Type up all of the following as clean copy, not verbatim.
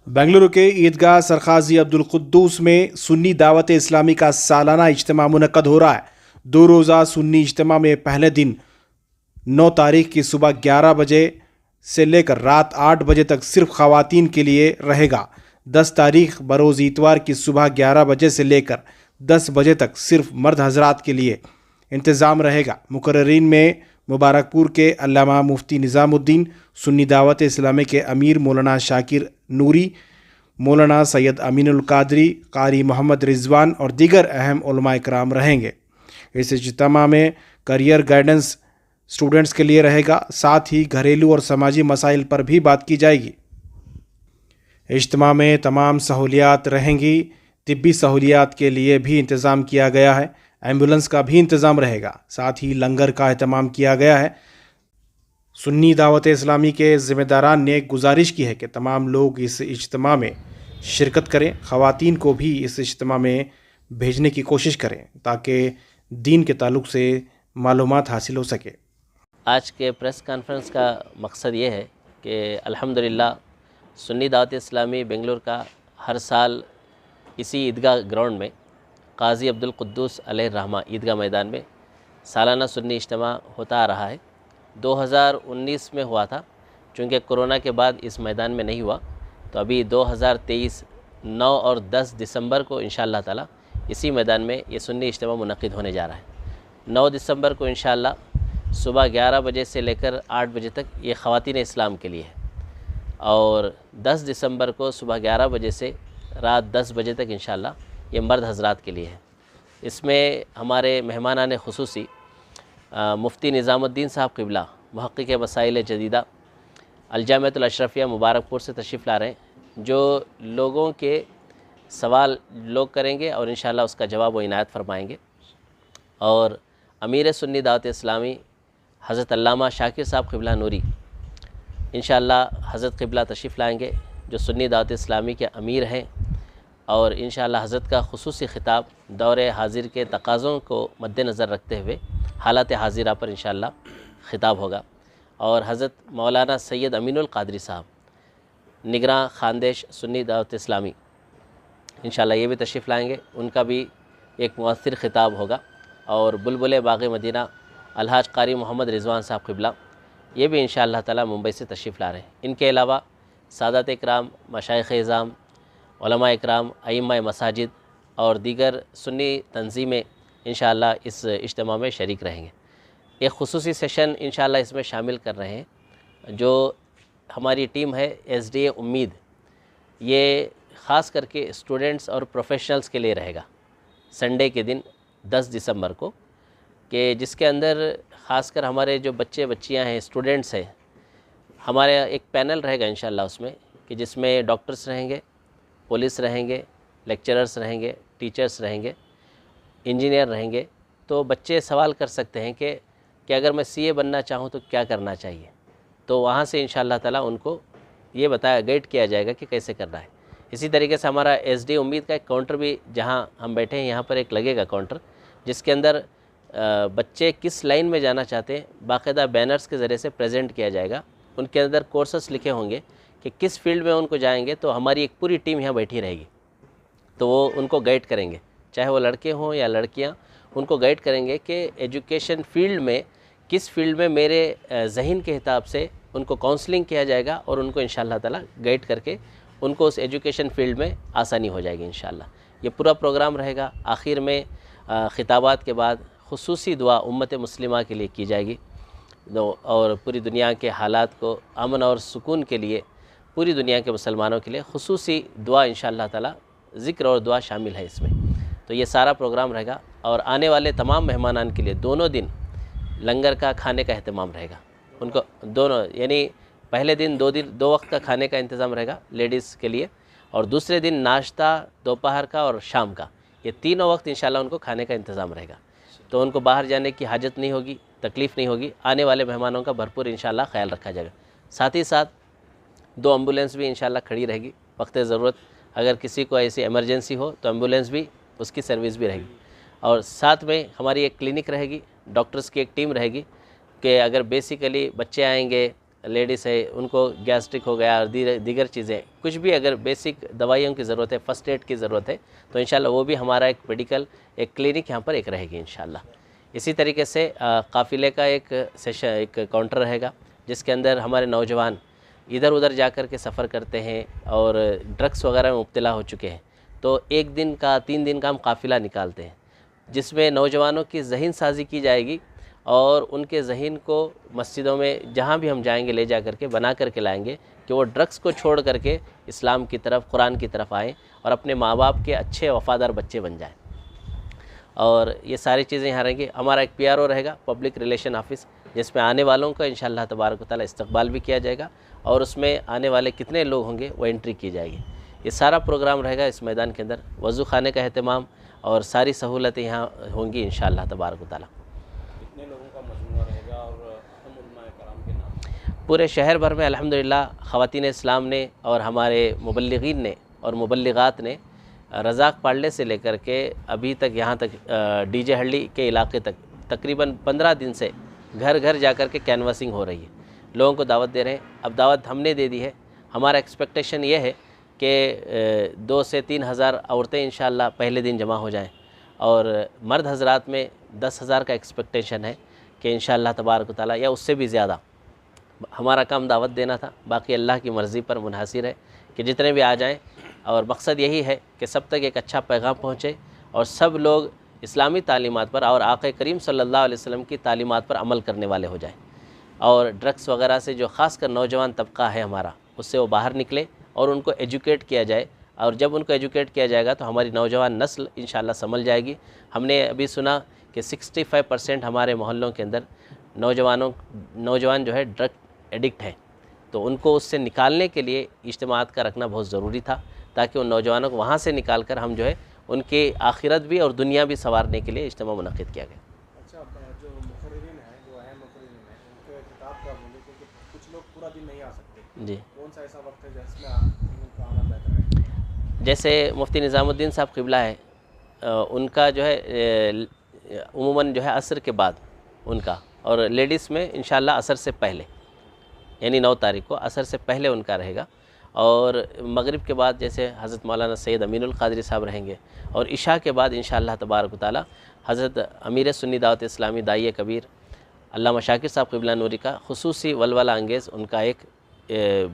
बेंगलुरु के ईदगाह सरखाजी अब्दुल कुद्दूस में सुन्नी दावत इस्लामी का सालाना इज्तिमा मुनक्कद हो रहा है। 2 रोज़ा सुन्नी इज्तिमा में पहले दिन 9 तारीख की सुबह 11 बजे से लेकर रात 8 बजे तक सिर्फ खवातीन के लिए रहेगा। 10 तारीख बरोज़ इतवार की सुबह 11 बजे से लेकर 10 बजे तक सिर्फ मर्द हजरात के लिए इंतज़ाम रहेगा। मुकर्ररीन में मुबारकपुर के अल्लामा मुफ्ती निज़ामुद्दीन, सुन्नी दावत इस्लामी के अमीर मौलाना शाकिर नूरी, मौलाना सैयद अमीनुल कादरी, कारी मोहम्मद रिजवान और दीगर अहम उलमा इकराम रहेंगे। इस इज्तिमा में करियर गाइडेंस स्टूडेंट्स के लिए रहेगा, साथ ही घरेलू और समाजी मसाइल पर भी बात की जाएगी। इज्तिमा में तमाम सहूलियात रहेंगी। तिब्बी सहूलियात के लिए भी इंतज़ाम किया गया है। एम्बुलेंस का भी इंतज़ाम रहेगा, साथ ही लंगर का एहतमाम किया गया है। सुन्नी दावत इस्लामी के ज़िम्मेदारान ने गुजारिश की है कि तमाम लोग इस इज्तिमा में शिरकत करें। ख़वातीन को भी इस इज्तिमा में भेजने की कोशिश करें ताकि दीन के ताल्लुक़ से मालूमात हासिल हो सके। आज के प्रेस कॉन्फ्रेंस का मकसद ये है कि अल्हम्दुलिल्लाह सुन्नी दावत इस्लामी बेंगलुरु का हर साल इसी ईदगाह ग्राउंड में काजी अब्दुल कुद्दूस अलैहिर्रहमा ईदगाह मैदान में सालाना सुन्नी इज्तिमा होता आ रहा है। 2019 में हुआ था, चूँकि कोरोना के बाद इस मैदान में नहीं हुआ, तो अभी 2023 9 और 10 दिसंबर को इंशाअल्लाह ताला इसी मैदान में ये सुन्नी इज्तिमा मुनक्किद होने जा रहा है। 9 दिसंबर को इंशाअल्लाह सुबह 11 बजे से लेकर 8 बजे तक ये ख़वातीन इस्लाम के लिए है और 10 दिसंबर को सुबह 11 बजे से रात 10 बजे तक इंशाअल्लाह ये मर्द हजरात के लिए है। इसमें हमारे मेहमानान खुसूसी मुफ्ती निज़ामुद्दीन साहब क़िबला मुहक़्क़िक़ मसाइल जदीदा अलजामिअतुल अशरफिया मुबारकपुर से तशरीफ़ ला रहे हैं, जो लोगों के सवाल लोग करेंगे और इंशाअल्लाह उसका जवाब वो इनायत फरमाएँगे। और अमीर सुन्नी दावत इस्लामी हज़रत अल्लामा शाकिर साहब क़िबला नूरी इंशाअल्लाह हज़रत क़िबला तशरीफ़ लाएँगे, जो सुन्नी दावत इस्लामी के अमीर हैं, और इंशाअल्लाह हज़रत का ख़ुसूसी ख़िताब दौरे हाजिर के तकाज़ों को मद्देनज़र रखते हुए हालत हाजिरा पर इंशाअल्लाह ख़िताब होगा। और हज़रत मौलाना सैयद अमीनुल कादरी साहब निगरां ख़ानदेश सुन्नी दावत इस्लामी इंशाअल्लाह ये भी तशरीफ़ लाएँगे, उनका भी एक मुअस्सिर ख़िताब होगा। और बुलबुल बाग़ मदीना अलहाज कारी मोहम्मद रिजवान साहब क़िबला ये भी इंशाअल्लाह ताला मुंबई से तशरीफ़ ला रहे हैं। इनके अलावा सादात इकराम, मशाइख़ इज़ाम, उलमा इकराम, अइम्मा मसाजिद और दीगर सुन्नी तंज़ीमें इंशाअल्लाह इस इज्तिमा में शरीक रहेंगे। एक ख़ुसूसी सेशन इंशाअल्लाह इसमें शामिल कर रहे हैं। जो हमारी टीम है SDA उम्मीद, ये ख़ास करके स्टूडेंट्स और प्रोफेशनल्स के लिए रहेगा संडे के दिन 10 दिसंबर को, कि जिसके अंदर ख़ासकर हमारे जो बच्चे बच्चियां हैं, स्टूडेंट्स हैं, हमारे एक पैनल रहेगा इंशाअल्लाह उसमें, कि जिसमें डॉक्टर्स रहेंगे, पुलिस रहेंगे, लेक्चरर्स रहेंगे, टीचर्स रहेंगे, इंजीनियर रहेंगे। तो बच्चे सवाल कर सकते हैं कि अगर मैं CA बनना चाहूँ तो क्या करना चाहिए, तो वहाँ से इंशाअल्लाह ताला उनको ये गाइड किया जाएगा कि कैसे करना है। इसी तरीके से हमारा SDA उम्मीद का एक काउंटर भी, जहाँ हम बैठे हैं यहाँ पर एक लगेगा काउंटर, जिसके अंदर बच्चे किस लाइन में जाना चाहते हैं बाकायदा बैनर्स के ज़रिए से प्रेजेंट किया जाएगा। उनके अंदर कोर्सेस लिखे होंगे कि किस फील्ड में उनको जाएंगे, तो हमारी एक पूरी टीम यहाँ बैठी रहेगी, तो वो उनको गाइड करेंगे, चाहे वो लड़के हों या लड़कियाँ, उनको गाइड करेंगे कि एजुकेशन फील्ड में किस फील्ड में मेरे ज़हन के हिसाब से उनको काउंसलिंग किया जाएगा और उनको इंशाअल्लाह ताला गाइड करके उनको उस एजुकेशन फील्ड में आसानी हो जाएगी इंशाअल्लाह। ये पूरा प्रोग्राम रहेगा। आखिर में ख़िताबात के बाद ख़ुसूसी दुआ उम्मत मुस्लिमा के लिए की जाएगी, और पूरी दुनिया के हालात को अमन और सुकून के लिए पूरी दुनिया के मुसलमानों के लिए ख़ुसूसी दुआ इंशाअल्लाह ताला, ज़िक्र और दुआ शामिल है इसमें। तो ये सारा प्रोग्राम रहेगा और आने वाले तमाम मेहमानान के लिए दोनों दिन लंगर का खाने का अहतमाम रहेगा। उनको दोनों, यानी पहले दिन 2 वक्त का खाने का इंतज़ाम रहेगा लेडीज़ के लिए, और दूसरे दिन नाश्ता, दोपहर का और शाम का, ये तीनों वक्त इंशाअल्लाह उनको खाने का इंतज़ाम रहेगा। तो उनको बाहर जाने की हाजत नहीं होगी, तकलीफ़ नहीं होगी। आने वाले मेहमानों का भरपूर इंशाअल्लाह ख्याल रखा जाएगा। साथ ही साथ 2 एम्बुलेंस भी इंशाअल्लाह खड़ी रहेगी। वक्त ज़रूरत अगर किसी को ऐसी इमरजेंसी हो तो एम्बुलेंस भी, उसकी सर्विस भी रहेगी। और साथ में हमारी एक क्लिनिक रहेगी, डॉक्टर्स की एक टीम रहेगी, कि अगर बेसिकली बच्चे आएंगे लेडीज़ है उनको गैस्ट्रिक हो गया और दीगर चीज़ें, कुछ भी अगर बेसिक दवाइयों की ज़रूरत है, फ़र्स्ट एड की ज़रूरत है, तो इंशाल्लाह वो भी हमारा एक मेडिकल एक क्लिनिक यहाँ पर एक रहेगी इंशाल्लाह। इसी तरीके से काफ़िले का एक सेशन, एक काउंटर रहेगा जिसके अंदर हमारे नौजवान इधर उधर जा कर के सफ़र करते हैं और ड्रग्स वगैरह में मुब्तला हो चुके हैं। तो 1 दिन का 3 दिन का हम काफ़िला निकालते हैं जिसमें नौजवानों की ज़हीन साजी की जाएगी और उनके ज़हीन को मस्जिदों में जहाँ भी हम जाएंगे ले जा करके बना करके लाएंगे कि वो ड्रग्स को छोड़ करके इस्लाम की तरफ, कुरान की तरफ आएँ और अपने माँ बाप के अच्छे वफ़ादार बच्चे बन जाएँ। और ये सारी चीज़ें यहाँ रहेंगी। हमारा एक PRO रहेगा, पब्लिक रिलेशन ऑफिस, जिसमें आने वालों का इंशाअल्लाह तबारक व तआला इस्तकबाल भी किया जाएगा और उसमें आने वाले कितने लोग होंगे वो एंट्री की जाएगी। ये सारा प्रोग्राम रहेगा इस मैदान के अंदर। वज़ू खाने का अहतमाम और सारी सहूलतें यहाँ होंगी इंशाअल्लाह तबारक व तआला। कितने लोगों का मजमूआ रहेगा और अहम उलमाए कराम के नाम? पूरे शहर भर में अल्हम्दुलिल्लाह ख़वातीन इस्लाम ने और हमारे मुबल्लिगीन ने और मुबल्लिगात ने रज़ाक पाड़ले से लेकर के अभी तक यहाँ तक DJ हल्ली के इलाके तक तकरीबन 15 दिन से घर घर जाकर के कैनवासिंग हो रही है। लोगों को दावत दे रहे हैं। अब दावत हमने दे दी है। हमारा एक्सपेक्टेशन ये है कि 2 से 3 हज़ार औरतें इंशाअल्लाह पहले दिन जमा हो जाएं और मर्द हज़रात में 10,000 का एक्सपेक्टेशन है कि इंशाअल्लाह तबारक व तआला या उससे भी ज़्यादा। हमारा काम दावत देना था, बाकी अल्लाह की मर्ज़ी पर मुनहसिर है कि जितने भी आ जाएं और मकसद यही है कि सब तक एक अच्छा पैगाम पहुँचे और सब लोग इस्लामी तालीमात पर और आक़ा करीम सल्लल्लाहु अलैहि वसल्लम की तालीमात पर अमल करने वाले हो जाएं और ड्रग्स वगैरह से जो ख़ास कर नौजवान तबका है हमारा, उससे वो बाहर निकले और उनको एजुकेट किया जाए। और जब उनको एजुकेट किया जाएगा तो हमारी नौजवान नस्ल इंशाअल्लाह संभल जाएगी। हमने अभी सुना कि 65% हमारे मोहल्लों के अंदर नौजवान जो है ड्रग एडिक्ट हैं, तो उनको उससे निकालने के लिए इज्तिमात का रखना बहुत ज़रूरी था ताकि उन नौजवानों को वहाँ से निकाल कर हम जो है उनकी आखिरत भी और दुनिया भी संवारने के लिए इज्तिमा मुनक़िद किया गया। अच्छा, जो मुक़र्रिरीन हैं, जो अहम मुक़र्रिरीन हैं, उनके खिताब का बोले क्योंकि कुछ लोग पूरा दिन नहीं आ सकते जी, कौन सा ऐसा वक्त है जिसमें उनका आना बेहतर है? जैसे मुफ्ती निज़ामुद्दीन साहब क़िबला है, उनका जो है उमूमन जो है असर के बाद उनका, और लेडीज़ में इंशाअल्लाह असर से पहले यानी 9 तारीख़ को असर से पहले उनका रहेगा। और मगरिब के बाद जैसे हज़रत मौलाना सैयद अमीनुल क़ादरी साहब रहेंगे और इशा के बाद इंशाअल्लाह तबारक व तआला हज़रत अमीर सुन्नी दावत इस्लामी दाई कबीर अल्लामा शाकिर साहब क़िबला नूरी का खुसूसी वलवला अंगेज़ उनका एक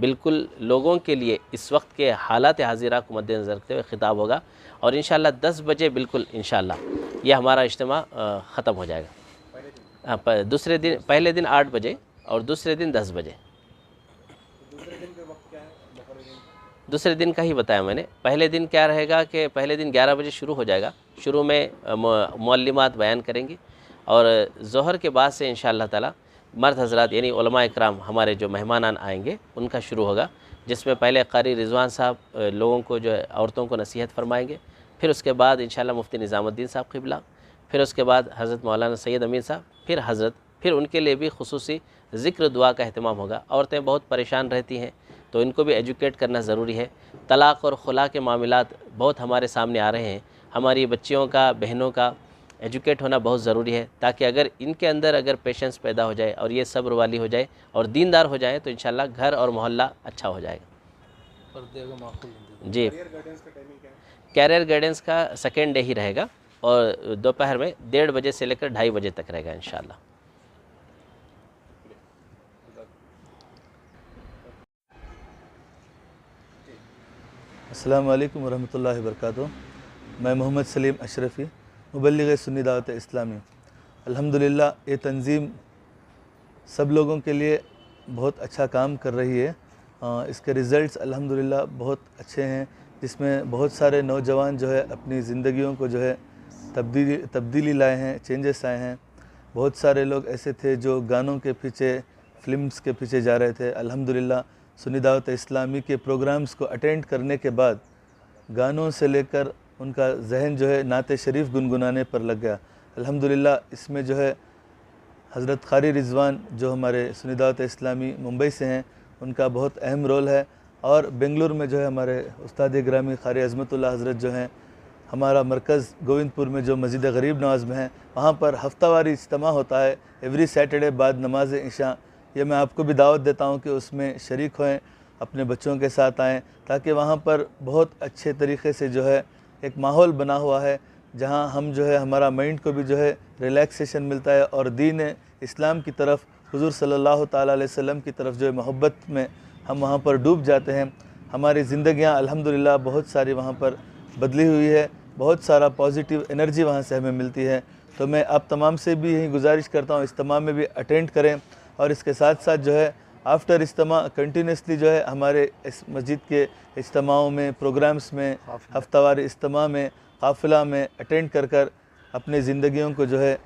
बिल्कुल लोगों के लिए इस वक्त के हालात हाजिरा को मद्देनज़र रखते हुए ख़िताब होगा और इंशाअल्लाह 10 बजे बिल्कुल इंशाअल्लाह यह हमारा इज्तिमा ख़त्म हो जाएगा। दूसरे दिन, पहले दिन 8 बजे और दूसरे दिन 10 बजे। दूसरे दिन का वक्त क्या है? दूसरे दिन का ही बताया मैंने। पहले दिन क्या रहेगा कि पहले दिन 11 बजे शुरू हो जाएगा। शुरू में मुअल्लिमात बयान करेंगी और ज़ोहर के बाद से इंशाअल्लाह ताला मर्द हज़रात यानी उलमा इकराम हमारे जो मेहमान आएंगे उनका शुरू होगा, जिसमें पहले कारी रिजवान साहब लोगों को जो है औरतों को नसीहत फरमाएंगे, फिर उसके बाद इंशाअल्लाह मुफ्ती निज़ामुद्दीन साहब क़िबला, फिर उसके बाद हज़रत मौलाना सैयद अमीन साहब, फिर हज़रत, फिर उनके लिए भी खुसूसी ज़िक्र दुआ का अहतमाम होगा। औरतें बहुत परेशान रहती हैं तो इनको भी एजुकेट करना ज़रूरी है। तलाक़ और खुला के मामलात बहुत हमारे सामने आ रहे हैं। हमारी बच्चियों का, बहनों का एजुकेट होना बहुत ज़रूरी है ताकि अगर इनके अंदर अगर पेशेंस पैदा हो जाए और ये सब्र वाली हो जाए और दीनदार हो जाए तो इंशाअल्लाह घर और मोहल्ला अच्छा हो जाएगा। जी, कैरियर गाइडेंस का सेकेंड डे ही रहेगा और दोपहर में 1:30 बजे से लेकर 2:30 बजे तक रहेगा इंशाअल्लाह। अस्सलामु अलैकुम वरहमतुल्लाहि वबरकातुहू। मैं मोहम्मद सलीम अशरफ़ी, मुबल्लिग़ सुन्नी दावत इस्लामी। अल्हम्दुलिल्लाह ये तंज़ीम सब लोगों के लिए बहुत अच्छा काम कर रही है। इसके रिज़ल्ट्स अल्हम्दुलिल्लाह बहुत अच्छे हैं, जिसमें बहुत सारे नौजवान जो है अपनी ज़िंदगियों को जो है तब्दीली लाए हैं, चेंजेस आए हैं। बहुत सारे लोग ऐसे थे जो गानों के पीछे, फ़िल्म्स के पीछे जा रहे थे। अल्हम्दुलिल्लाह सुन्नी दावत इस्लामी के प्रोग्राम्स को अटेंड करने के बाद गानों से लेकर उनका जहन जो है नाते शरीफ गुनगुनाने पर लग गया। अल्हम्दुलिल्लाह इसमें जो है हज़रत कारी रिज़वान जो हमारे सुन्नी दावत इस्लामी मुंबई से हैं, उनका बहुत अहम रोल है। और बेंगलुरु में जो है हमारे उस्ताद ग्रामी कारी अज़मतुल्लाह हज़रत जो हैं, हमारा मरकज़ गोविंदपुर में जो मस्जिद गरीब नवाज़ में है, वहाँ पर हफ्तावारी इज्तिमा होता है एवरी सैटरडे बाद नमाज इशा। ये मैं आपको भी दावत देता हूँ कि उसमें शरीक होएं, अपने बच्चों के साथ आएँ, ताकि वहाँ पर बहुत अच्छे तरीक़े से जो है एक माहौल बना हुआ है जहाँ हम जो है हमारा माइंड को भी जो है रिलैक्सेशन मिलता है और दीन इस्लाम की तरफ, हुज़ूर सल्लल्लाहु ताला अलैहि वसल्लम की तरफ जो है मोहब्बत में हम वहाँ पर डूब जाते हैं। हमारी ज़िंदगियाँ अल्हम्दुलिल्लाह बहुत सारी वहाँ पर बदली हुई है, बहुत सारा पॉजिटिव एनर्जी वहाँ से हमें मिलती है। तो मैं आप तमाम से भी यही गुजारिश करता हूँ इज्तिमा में भी अटेंड करें, और इसके साथ साथ जो है आफ्टर इज्तिमा कंटिन्यूसली जो है हमारे इस मस्जिद के इज्तिमाओं में, प्रोग्राम्स में, हफ्तावारी इज्तिमा में, काफ़िला में अटेंड कर अपनी ज़िंदगियों को जो है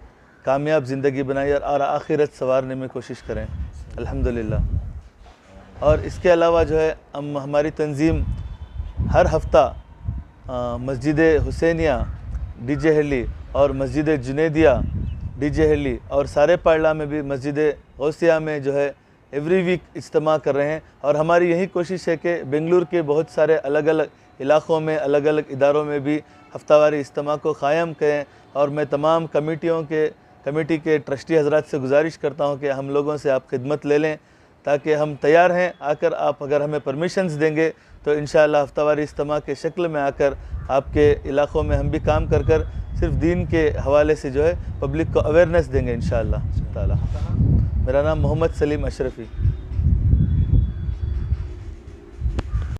कामयाब ज़िंदगी बनाई और आखिरत संवारने में कोशिश करें अल्हम्दुलिल्लाह। और इसके अलावा जो है हम हमारी तंजीम हर हफ्ता मस्जिद हुसैनिया डीजे हली और मस्जिद जुनैदिया डीजे हली और सारे पाड़ला में भी मस्जिद गौसिया में जो है एवरी वीक इज्तिमा कर रहे हैं। और हमारी यही कोशिश है कि बेंगलुरु के बहुत सारे अलग अलग इलाक़ों में, अलग अलग इदारों में भी हफ्तावारी इज्तिमा को क़ायम करें। और मैं तमाम कमेटी के ट्रस्टी हज़रात से गुजारिश करता हूं कि हम लोगों से आप खिदमत ले लें, ताकि हम तैयार हैं आकर, आप अगर हमें परमिशंस देंगे तो इंशाअल्लाह हफ्तावारी इज्तिमा के शक्ल में आकर आपके इलाक़ों में हम भी काम कर सिर्फ दीन के हवाले से जो है पब्लिक को अवेयरनेस देंगे इंशाअल्लाह ताला। मेरा नाम मोहम्मद सलीम अशरफ़ी।